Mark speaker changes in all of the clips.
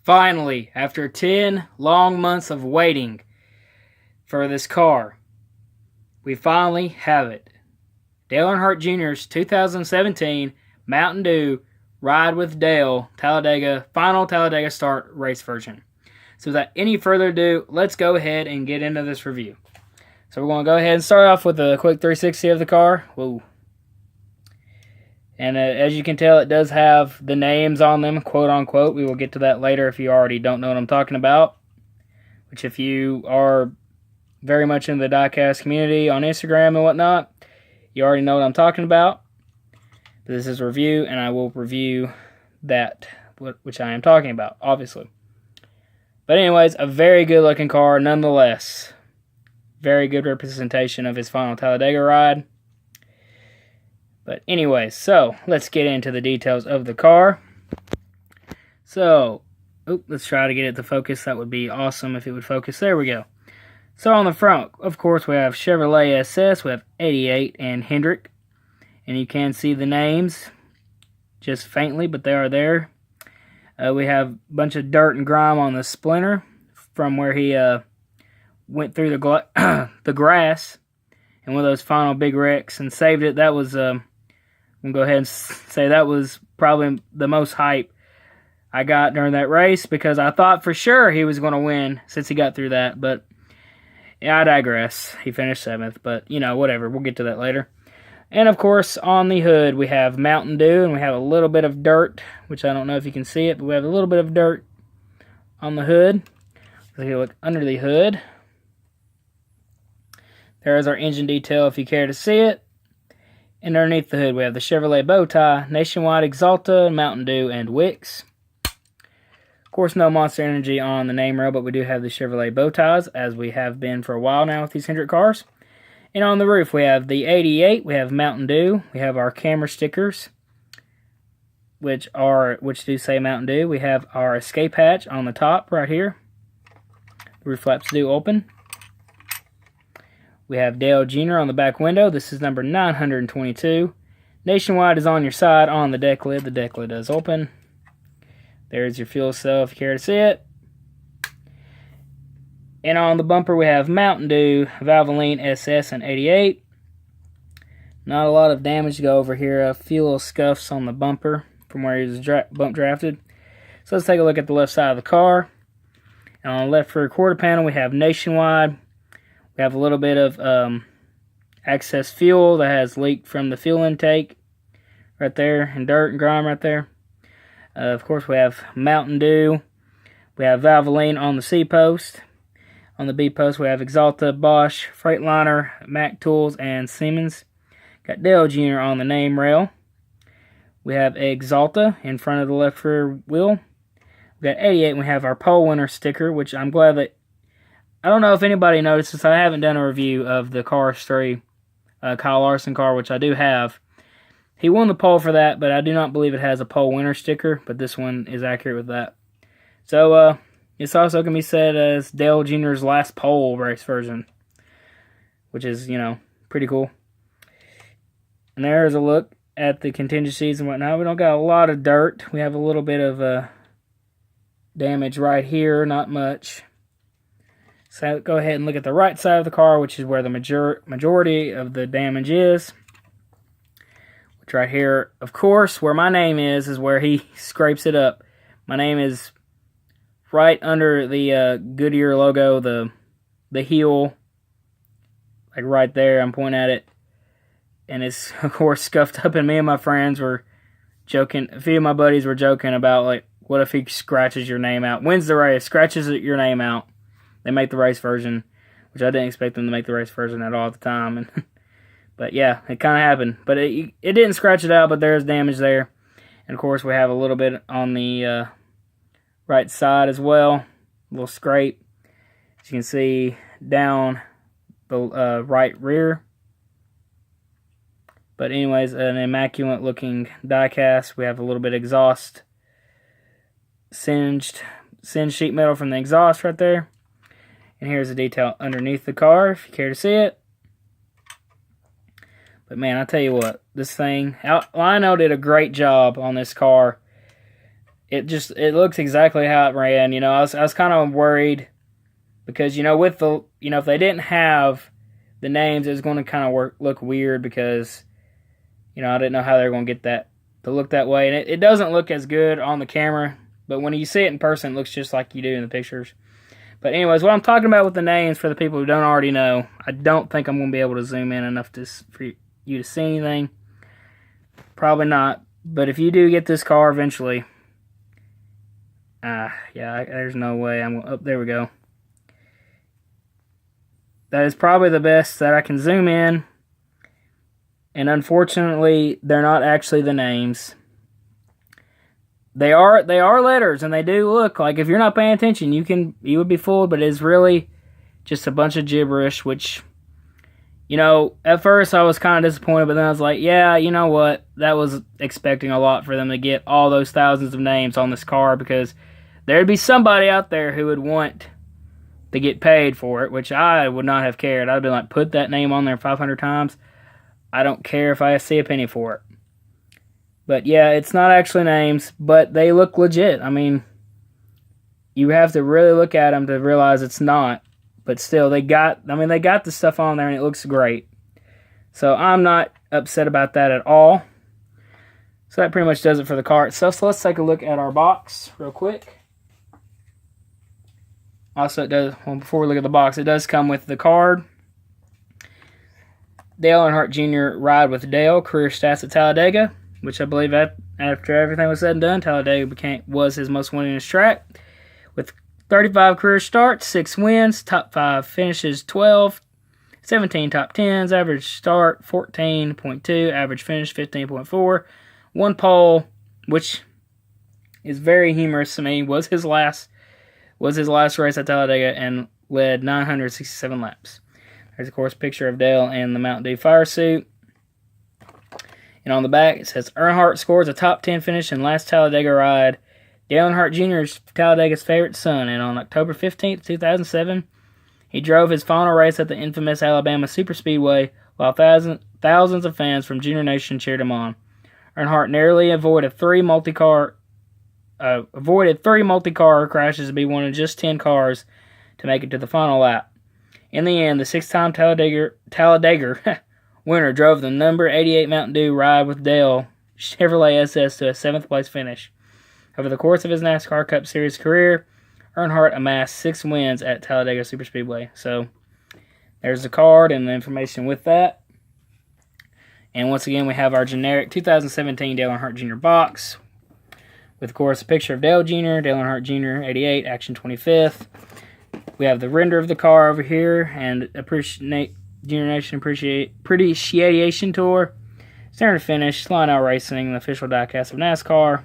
Speaker 1: Finally, after 10 long months of waiting for this car, we finally have it. Dale Earnhardt Jr.'s 2017 Mountain Dew Ride with Dale Talladega Final Talladega Start race version. So without any further ado, let's go ahead and get into this review. So we're going to go ahead and start off with a quick 360 of the car. Whoa. And as you can tell, it does have the names on them, quote unquote. We will get to that later if you already don't know what I'm talking about. Which if you are very much in the diecast community on Instagram and whatnot, you already know what I'm talking about. But this is a review, and I will review that, which I am talking about, obviously. But anyways, a very good looking car nonetheless. Very good representation of his final Talladega ride. But anyways, so let's get into the details of the car. So, let's try to get it to focus. That would be awesome if it would focus. There we go. So on the front, of course, we have Chevrolet SS. We have 88 and Hendrick. And you can see the names just faintly, but they are there. We have a bunch of dirt and grime on the splinter from where he went through the grass and one of those final big wrecks and saved it. That was, I'm going to go ahead and say that was probably the most hype I got during that race because I thought for sure he was going to win since he got through that. But yeah, I digress. He finished 7th, but you know, whatever. We'll get to that later. And of course, on the hood, we have Mountain Dew, and we have a little bit of dirt, which I don't know if you can see it, but we have a little bit of dirt on the hood. If you look under the hood, there is our engine detail if you care to see it. And underneath the hood, we have the Chevrolet bow tie, Nationwide Exalta, Mountain Dew, and Wicks. Of course, no Monster Energy on the name rail, but we do have the Chevrolet bow ties, as we have been for a while now with these Hendrick cars. And on the roof, we have the 88, we have Mountain Dew, we have our camera stickers, which do say Mountain Dew. We have our escape hatch on the top right here. The roof flaps do open. We have Dale Jr. on the back window. This is number 922. Nationwide is on your side on the deck lid. The deck lid does open. There's your fuel cell if you care to see it. And on the bumper we have Mountain Dew, Valvoline SS, and 88. Not a lot of damage to go over here. A few little scuffs on the bumper from where he was bump drafted. So let's take a look at the left side of the car. And on the left rear quarter panel we have Nationwide. We have a little bit of excess fuel that has leaked from the fuel intake right there, and dirt and grime right there. Of course, we have Mountain Dew. We have Valvoline on the C post. On the B post, we have Exalta, Bosch, Freightliner, Mac Tools, and Siemens. Got Dale Jr. on the name rail. We have Exalta in front of the left rear wheel. We got 88, and we have our pole winner sticker, which I'm glad that... I don't know if anybody noticed this. I haven't done a review of the Cars 3 Kyle Larson car, which I do have. He won the pole for that, but I do not believe it has a pole winner sticker, but this one is accurate with that. So, it's also going to be said as Dale Jr.'s last pole race version, which is, you know, pretty cool. And there's a look at the contingencies and whatnot. We don't got a lot of dirt. We have a little bit of damage right here, not much. So go ahead and look at the right side of the car, which is where the majority of the damage is. Which right here, of course, where my name is where he scrapes it up. My name is right under the Goodyear logo, the heel, like right there. I'm pointing at it. And it's, of course, scuffed up, and me and my friends were joking. A few of my buddies were joking about, like, what if he scratches your name out? Wins the race, scratches your name out. They make the race version, which I didn't expect them to make the race version at all at the time. But yeah, it kind of happened. But it didn't scratch it out, but there's damage there. And of course, we have a little bit on the right side as well. A little scrape. As you can see, down the right rear. But anyways, an immaculate looking die cast. We have a little bit of exhaust singed sheet metal from the exhaust right there. And here's the detail underneath the car, if you care to see it. But man, I tell you what, this thing, Lionel did a great job on this car. it looks exactly how it ran. I was kind of worried because with the if they didn't have the names, it was going to kind of look weird because I didn't know how they were going to get that to look that way, and it doesn't look as good on the camera, but when you see it in person, it looks just like you do in the pictures. But anyways, what I'm talking about with the names for the people who don't already know, I don't think I'm going to be able to zoom in enough for you to see anything. Probably not. But if you do get this car eventually, there's no way. There we go. That is probably the best that I can zoom in. And unfortunately, they're not actually the names. They are letters, and they do look like, if you're not paying attention, you would be fooled, but it's really just a bunch of gibberish, which, at first I was kind of disappointed, but then I was like, yeah, you know what? That was expecting a lot for them to get all those thousands of names on this car, because there'd be somebody out there who would want to get paid for it, which I would not have cared. I'd have been like, put that name on there 500 times. I don't care if I see a penny for it. But yeah, it's not actually names, but they look legit. I mean, you have to really look at them to realize it's not. But still, they got the stuff on there and it looks great. So I'm not upset about that at all. So that pretty much does it for the car itself. So let's take a look at our box real quick. Also, before we look at the box, it does come with the card. Dale Earnhardt Jr. ride with Dale, career stats at Talladega, which I believe after everything was said and done, Talladega was his most winningest track. With 35 career starts, 6 wins, top 5 finishes 12, 17 top 10s, average start 14.2, average finish 15.4, 1 pole, which is very humorous to me, was his last race at Talladega and led 967 laps. There's, of course, a picture of Dale in the Mountain Dew fire suit. And on the back, it says, Earnhardt scores a top 10 finish in last Talladega ride. Dale Earnhardt Jr. is Talladega's favorite son, and on October 15th, 2007, he drove his final race at the infamous Alabama Superspeedway while thousands of fans from Junior Nation cheered him on. Earnhardt narrowly avoided three multi-car crashes to be one of just 10 cars to make it to the final lap. In the end, the 6-time Talladega winner drove the number 88 Mountain Dew ride with Dale Chevrolet SS to a 7th place finish. Over the course of his NASCAR Cup Series career, Earnhardt amassed 6 wins at Talladega Superspeedway. So, there's the card and the information with that. And once again, we have our generic 2017 Dale Earnhardt Jr. box with, of course, a picture of Dale Jr., Dale Earnhardt Jr., 88, Action 25th. We have the render of the car over here and Junior Nation Appreciation Tour. Standard finish, Line Out Racing, the official diecast of NASCAR.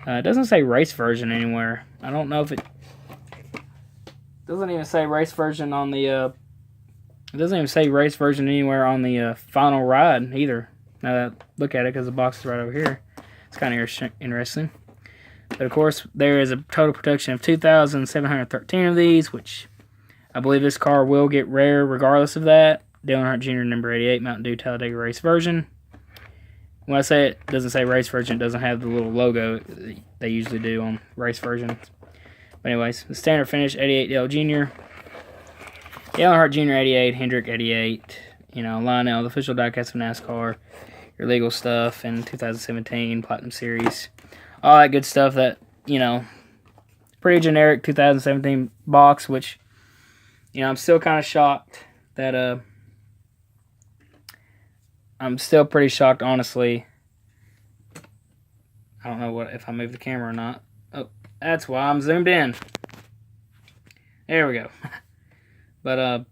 Speaker 1: It doesn't say race version anywhere. I don't know if it doesn't even say race version on the. It doesn't even say race version anywhere on the final ride either. Now that I look at it, because the box is right over here, it's kind of interesting. But of course, there is a total production of 2,713 of these, which I believe this car will get rare regardless of that. Dale Earnhardt Jr. number 88 Mountain Dew Talladega race version. When I say it doesn't say race version, it doesn't have the little logo they usually do on race versions. But anyways, the standard finish, 88 Dale Jr. Dale Earnhardt Jr. 88, Hendrick 88, Lionel, the official diecast of NASCAR, your legal stuff, and 2017 Platinum Series. All that good stuff that, pretty generic 2017 box, which, I'm still kind of shocked that, I'm still pretty shocked, honestly. I don't know if I move the camera or not. Oh, that's why I'm zoomed in. There we go. But,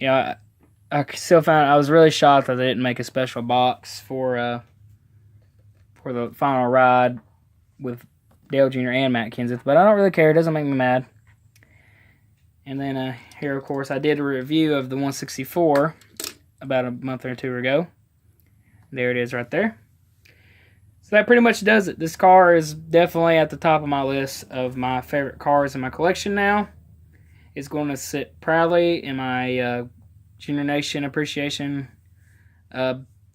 Speaker 1: I still I was really shocked that they didn't make a special box for the final ride with Dale Jr. and Matt Kenseth, but I don't really care. It doesn't make me mad. And then here, of course, I did a review of the 164 about a month or two ago. There it is right there. So that pretty much does it. This car is definitely at the top of my list of my favorite cars in my collection now. It's going to sit proudly in my Junior Nation Appreciation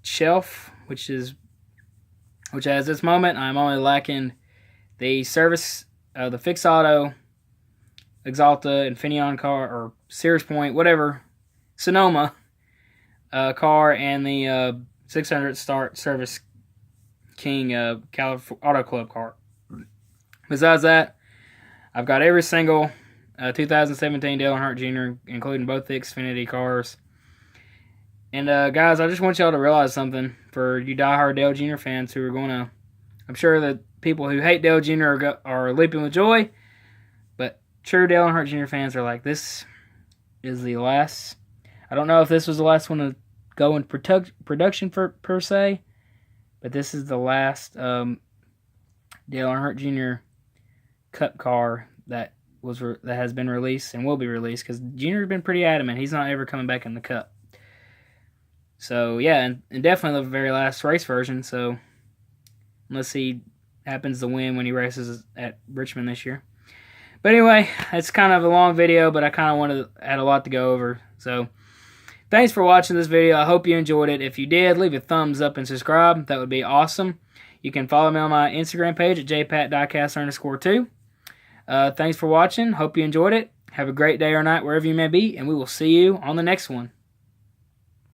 Speaker 1: shelf, which is which at this moment I'm only lacking the service, the Fix Auto, Exalta, Infineon car, or Series Point, whatever, Sonoma car, and the 600 start Service King Auto Club car. Besides that, I've got every single 2017 Dale Earnhardt Jr., including both the Xfinity cars. And guys, I just want y'all to realize something for you diehard Dale Jr. fans who are going to, I'm sure that people who hate Dale Jr. are leaping with joy, but true Dale Earnhardt Jr. fans are like, this is the last. I don't know if this was the last one to go in production per se, but this is the last Dale Earnhardt Jr. Cup car that has been released and will be released, because Jr. has been pretty adamant he's not ever coming back in the Cup. So yeah, and definitely the very last race version. So unless he happens to win when he races at Richmond this year. But anyway, it's kind of a long video, but I kind of wanted to add a lot to go over. So thanks for watching this video. I hope you enjoyed it. If you did, leave a thumbs up and subscribe. That would be awesome. You can follow me on my Instagram page at jpatdiecast_2. Thanks for watching. Hope you enjoyed it. Have a great day or night wherever you may be, and we will see you on the next one.